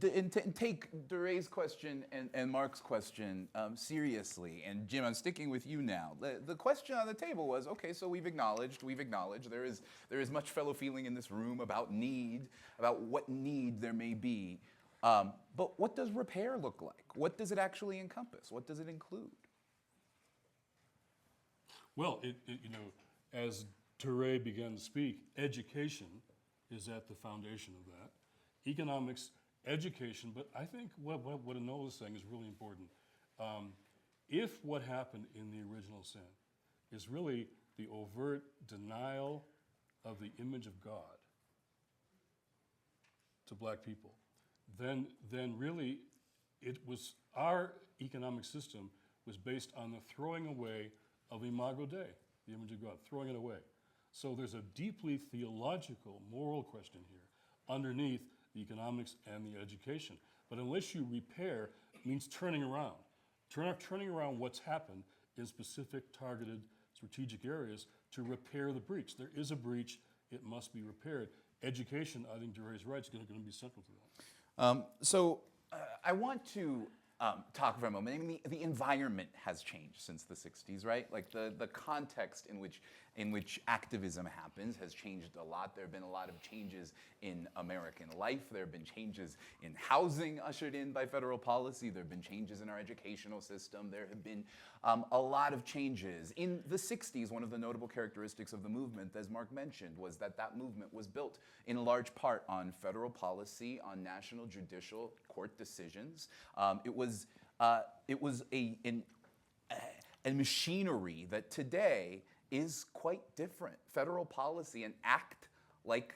take Duray's question and Mark's question seriously. And Jim, I'm sticking with you now. The question on the table was, okay, so we've acknowledged there is much fellow feeling in this room about what need there may be. But what does repair look like? What does it actually encompass? What does it include? Well, as Duray began to speak, education is at the foundation of that. Economics, education, but I think what Anola is saying is really important. If what happened in the original sin is really the overt denial of the image of God to black people, then really it was our economic system was based on the throwing away of Imago Dei, the image of God, throwing it away. So there's a deeply theological, moral question here underneath the economics and the education. But unless you repair, it means turning around. Turning around what's happened in specific, targeted, strategic areas to repair the breach. There is a breach, it must be repaired. Education, I think Duray's right, is going to be central to that. I want to talk for a moment. I mean, the environment has changed since the 60s, right? Like the context in which activism happens has changed a lot. There have been a lot of changes in American life. There have been changes in housing ushered in by federal policy. There have been changes in our educational system. There have been a lot of changes. In the 60s, one of the notable characteristics of the movement, as Mark mentioned, was that movement was built in large part on federal policy, on national judicial court decisions. It was a machinery that today is quite different. Federal policy, an act like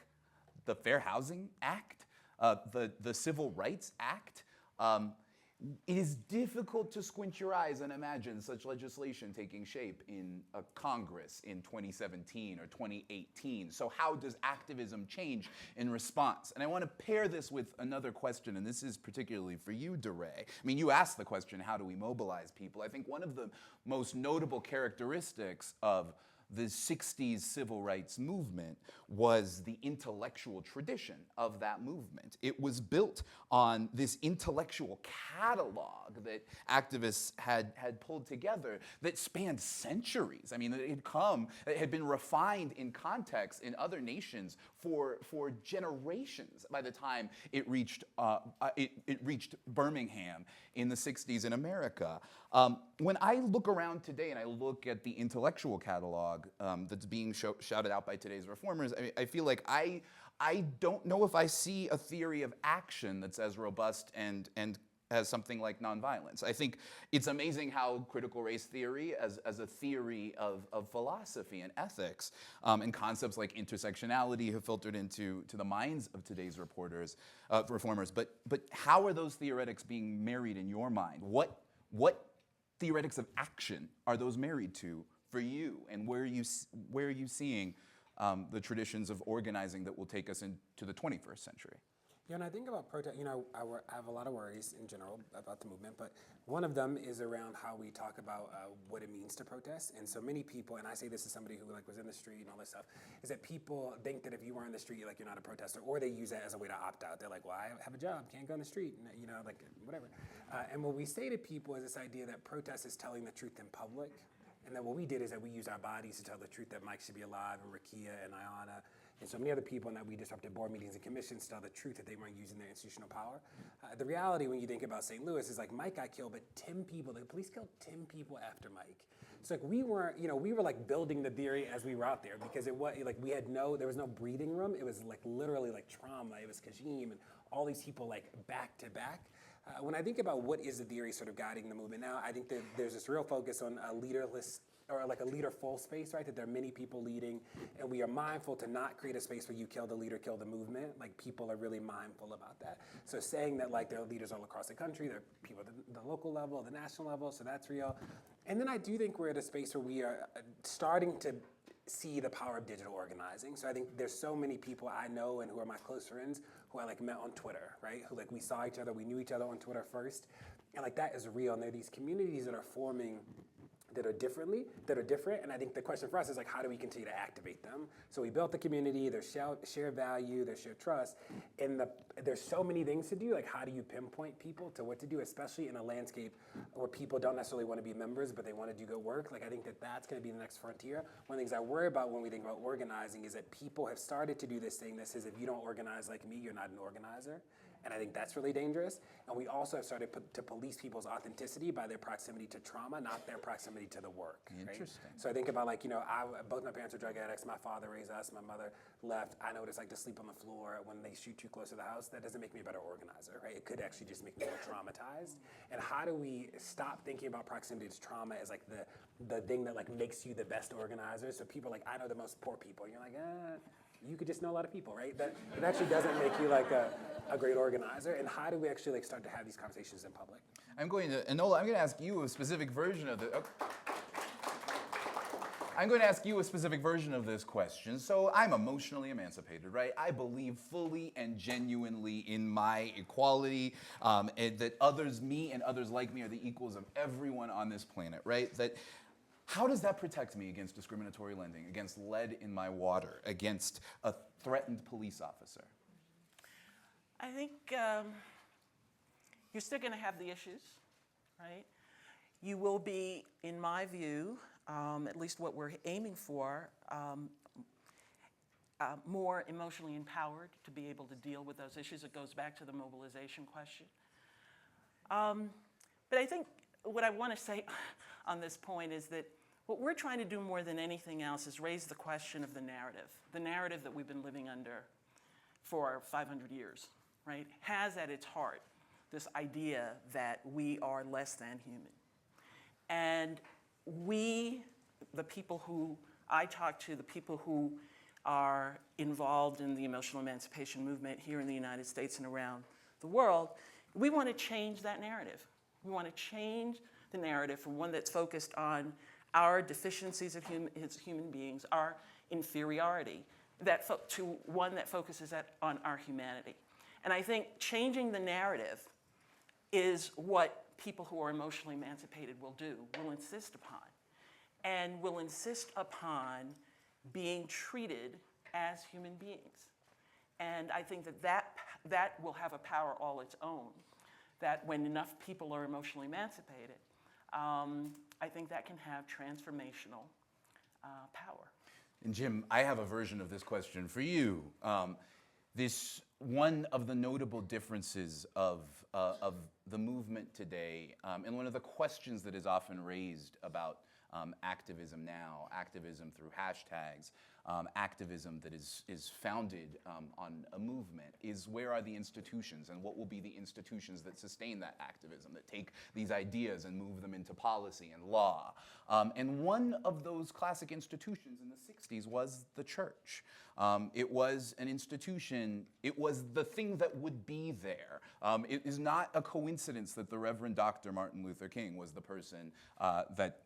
the Fair Housing Act, the Civil Rights Act, it is difficult to squint your eyes and imagine such legislation taking shape in a Congress in 2017 or 2018. So how does activism change in response? And I want to pair this with another question, and this is particularly for you, Duray. I mean, you asked the question, how do we mobilize people? I think one of the most notable characteristics of the 60s civil rights movement was the intellectual tradition of that movement. It was built on this intellectual catalog that activists had pulled together that spanned centuries. I mean, it had been refined in context in other nations for generations by the time it reached Birmingham in the 60s in America. When I look around today and I look at the intellectual catalog that's being shouted out by today's reformers, I feel like I don't know if I see a theory of action that's as robust and as something like nonviolence. I think it's amazing how critical race theory as a theory of philosophy and ethics and concepts like intersectionality have filtered into the minds of today's reformers. But how are those theoretics being married in your mind? What theoretics of action are those married to for you? And where are you seeing the traditions of organizing that will take us into the 21st century? Yeah, and I think about protest, I have a lot of worries in general about the movement, but one of them is around how we talk about what it means to protest. And so many people, and I say this as somebody who was in the street and all this stuff, is that people think that if you were in the street, you're not a protester, or they use that as a way to opt out. They're like, well, I have a job, can't go in the street, whatever. And what we say to people is this idea that protest is telling the truth in public, and that what we did is that we used our bodies to tell the truth that Mike should be alive, and Rakia and Ayana, and so many other people, and that we disrupted board meetings and commissions to tell the truth that they weren't using their institutional power. The reality when you think about St. Louis is like Mike got killed, but 10 people, the police killed 10 people after Mike. So like we weren't, we were like building the theory as we were out there, because it was like there was no breathing room. It was like literally like trauma. It was Kajim and all these people like back to back. When I think about what is the theory sort of guiding the movement now, I think that there's this real focus on leaderless or like a leaderful space, right? That there are many people leading, and we are mindful to not create a space where you kill the leader, kill the movement. Like people are really mindful about that. So saying that like there are leaders all across the country, there are people at the local level, the national level, so that's real. And then I do think we're at a space where we are starting to see the power of digital organizing. So I think there's so many people I know and who are my close friends who I like met on Twitter, right? Who like we saw each other, we knew each other on Twitter first. And like that is real. And there are these communities that are forming that are different. And I think the question for us is like, how do we continue to activate them? So we built the community, there's shared value, there's shared trust, and there's so many things to do. Like, how do you pinpoint people to what to do, especially in a landscape where people don't necessarily want to be members, but they want to do good work? Like, I think that that's going to be the next frontier. One of the things I worry about when we think about organizing is that people have started to do this thing that says, if you don't organize like me, you're not an organizer. And I think that's really dangerous. And we also have started to police people's authenticity by their proximity to trauma, not their proximity to the work. Interesting. Right? So I think about like, both my parents are drug addicts. My father raised us. My mother left. I know what it's like to sleep on the floor when they shoot too close to the house. That doesn't make me a better organizer, right? It could actually just make me more traumatized. And how do we stop thinking about proximity to trauma as like the thing that like makes you the best organizer? So people are like, I know the most poor people. And you're like, you could just know a lot of people, right? That it actually doesn't make you like a great organizer. And how do we actually like start to have these conversations in public? Enola, I'm going to ask you a specific version of the. I'm going to ask you a specific version of this question. So I'm emotionally emancipated, right? I believe fully and genuinely in my equality, and that others, me and others like me, are the equals of everyone on this planet, right? How does that protect me against discriminatory lending, against lead in my water, against a threatened police officer? I think you're still going to have the issues, right? You will be, in my view, at least what we're aiming for, more emotionally empowered to be able to deal with those issues. It goes back to the mobilization question. But I think what I want to say on this point is that what we're trying to do more than anything else is raise the question of the narrative that we've been living under for 500 years, right? Has at its heart this idea that we are less than human. And we, the people who I talk to, the people who are involved in the emotional emancipation movement here in the United States and around the world, we want to change that narrative. We want to change the narrative from one that's focused on our deficiencies as human beings, our inferiority, to one that focuses on our humanity. And I think changing the narrative is what people who are emotionally emancipated will do, will insist upon. And will insist upon being treated as human beings. And I think that will have a power all its own, that when enough people are emotionally emancipated, I think that can have transformational power. And Jim, I have a version of this question for you. One of the notable differences of the movement today, and one of the questions that is often raised about activism now, activism through hashtags, activism that is founded on a movement, is where are the institutions, and what will be the institutions that sustain that activism, that take these ideas and move them into policy and law. And one of those classic institutions in the 60s was the church. It was an institution, it was the thing that would be there. It is not a coincidence that the Reverend Dr. Martin Luther King was the person that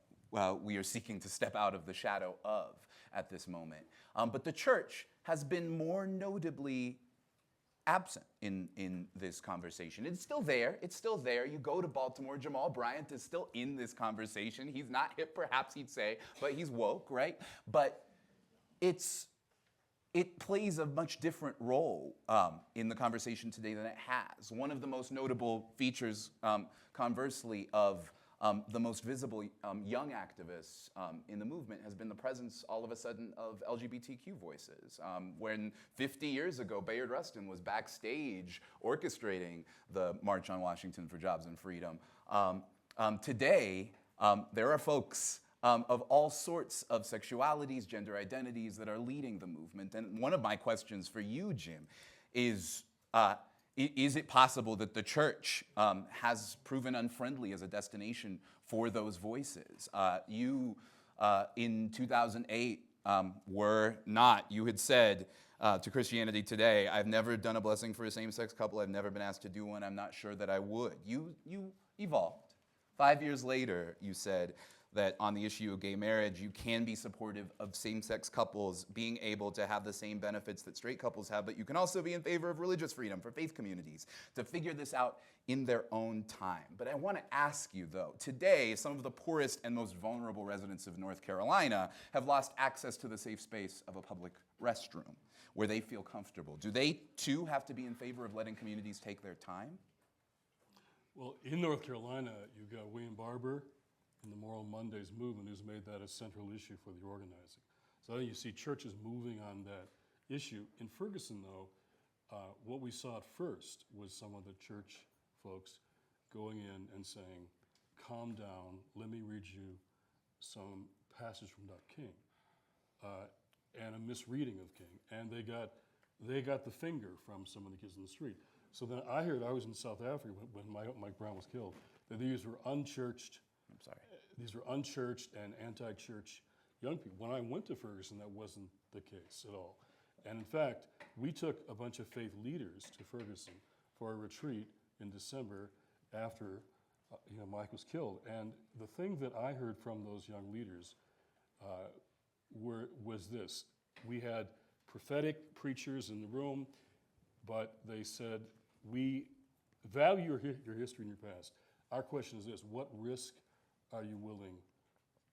we are seeking to step out of the shadow of at this moment. But the church has been more notably absent in this conversation. It's still there. It's still there. You go to Baltimore, Jamal Bryant is still in this conversation. He's not hip, perhaps he'd say, but he's woke, right? But it plays a much different role in the conversation today than it has. One of the most notable features, conversely, of the most visible young activists in the movement has been the presence, all of a sudden, of LGBTQ voices. When 50 years ago, Bayard Rustin was backstage orchestrating the March on Washington for Jobs and Freedom, today there are folks of all sorts of sexualities, gender identities that are leading the movement. And one of my questions for you, Jim, is it possible that the church has proven unfriendly as a destination for those voices? You in 2008 were not. You had said to Christianity Today, I've never done a blessing for a same-sex couple. I've never been asked to do one. I'm not sure that I would. You evolved. 5 years later, you said that on the issue of gay marriage, you can be supportive of same-sex couples being able to have the same benefits that straight couples have, but you can also be in favor of religious freedom for faith communities to figure this out in their own time. But I want to ask you, though, today, some of the poorest and most vulnerable residents of North Carolina have lost access to the safe space of a public restroom where they feel comfortable. Do they, too, have to be in favor of letting communities take their time? Well, in North Carolina, you've got William Barber and the Moral Mondays movement who's made that a central issue for the organizing. So I think you see churches moving on that issue. In Ferguson, though, what we saw at first was some of the church folks going in and saying, calm down, let me read you some passage from Dr. King, and a misreading of King. And they got the finger from some of the kids in the street. So then I heard, I was in South Africa when Mike Brown was killed, that these were unchurched, these were unchurched and anti-church young people. When I went to Ferguson, that wasn't the case at all. And in fact, we took a bunch of faith leaders to Ferguson for a retreat in December after Mike was killed. And the thing that I heard from those young leaders was this. We had prophetic preachers in the room, but they said, we value your history and your past. Our question is this: what risk are you willing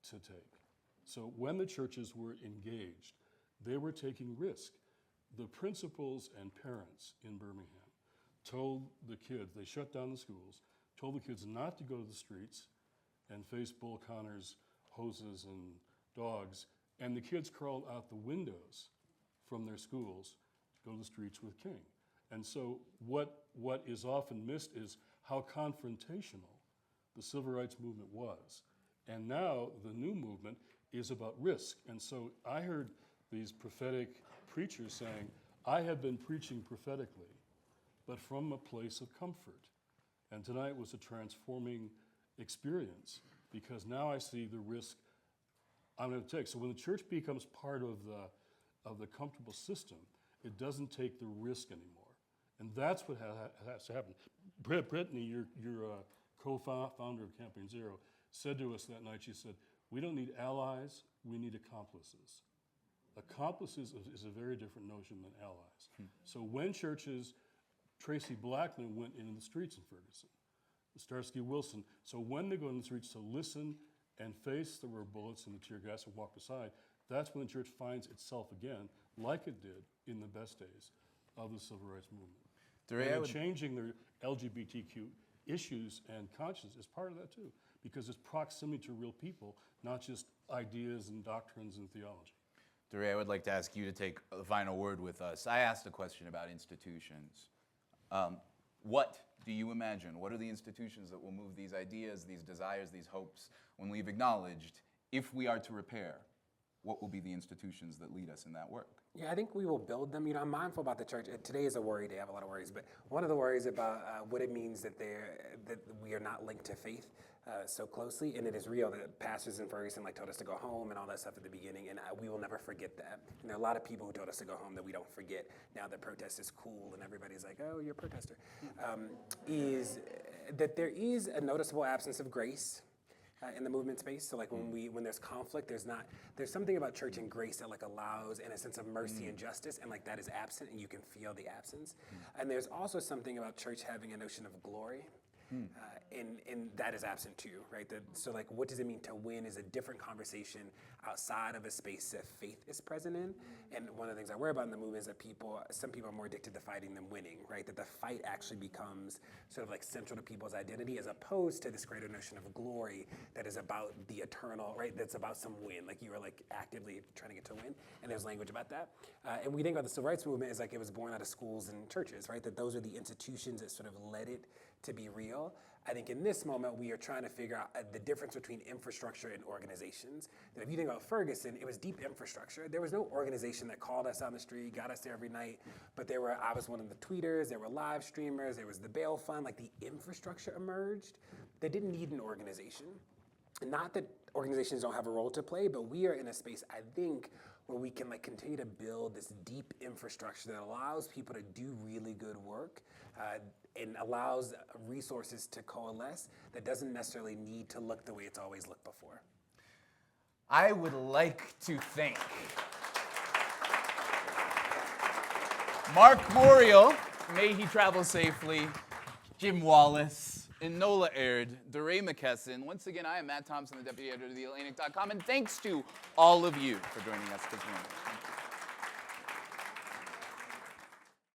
to take? So when the churches were engaged, they were taking risk. The principals and parents in Birmingham told the kids, they shut down the schools, told the kids not to go to the streets and face Bull Connor's hoses and dogs, and the kids crawled out the windows from their schools to go to the streets with King. And so what is often missed is how confrontational the civil rights movement was. And now the new movement is about risk. And so I heard these prophetic preachers saying, I have been preaching prophetically, but from a place of comfort. And tonight was a transforming experience because now I see the risk I'm going to take. So when the church becomes part of the comfortable system, it doesn't take the risk anymore. And that's what has to happen. Brittany, your co-founder of Campaign Zero, said to us that night, she said, we don't need allies, we need accomplices. Accomplices is a very different notion than allies. So when churches, Tracy Blackman went into the streets in Ferguson, Starsky Wilson, so when they go in the streets to listen and face the rubber bullets and the tear gas and walk beside, that's when the church finds itself again, like it did in the best days of the civil rights movement. And changing their LGBTQ issues and conscience is part of that too, because it's proximity to real people, not just ideas and doctrines and theology. DeRay, I would like to ask you to take the final word with us. I asked a question about institutions. What do you imagine? What are the institutions that will move these ideas, these desires, these hopes, when we've acknowledged, if we are to repair, what will be the institutions that lead us in that work? Yeah, I think we will build them. I'm mindful about the church. Today is a worry day. I have a lot of worries, but one of the worries about what it means that we are not linked to faith so closely, and it is real that pastors in Ferguson told us to go home and all that stuff at the beginning, and we will never forget that. And there are a lot of people who told us to go home that we don't forget now that protest is cool and everybody's like, oh, you're a protester. Is that there is a noticeable absence of grace in the movement space. So when there's conflict, there's something about church and grace that allows in a sense of mercy and justice, and that is absent, and you can feel the absence. And there's also something about church having a notion of glory. And that is absent too, right? So what does it mean to win is a different conversation outside of a space that faith is present in. And one of the things I worry about in the movement is that some people are more addicted to fighting than winning, right? That the fight actually becomes sort of central to people's identity, as opposed to this greater notion of glory that is about the eternal, right? That's about some win, you are actively trying to get to win. And there's language about that. And we think about the civil rights movement as it was born out of schools and churches, right? That those are the institutions that sort of led it to be real. I think in this moment, we are trying to figure out the difference between infrastructure and organizations. That if you think about Ferguson, it was deep infrastructure. There was no organization that called us on the street, got us there every night, but I was one of the tweeters, there were live streamers, there was the bail fund, the infrastructure emerged that didn't need an organization. Not that organizations don't have a role to play, but we are in a space, I think, where we can like continue to build this deep infrastructure that allows people to do really good work and allows resources to coalesce that doesn't necessarily need to look the way it's always looked before. I would like to thank Mark Morial, may he travel safely, Jim Wallace, Enola Aird, DeRay McKesson. Once again, I am Matt Thompson, the deputy editor of TheAtlantic.com, and thanks to all of you for joining us this morning.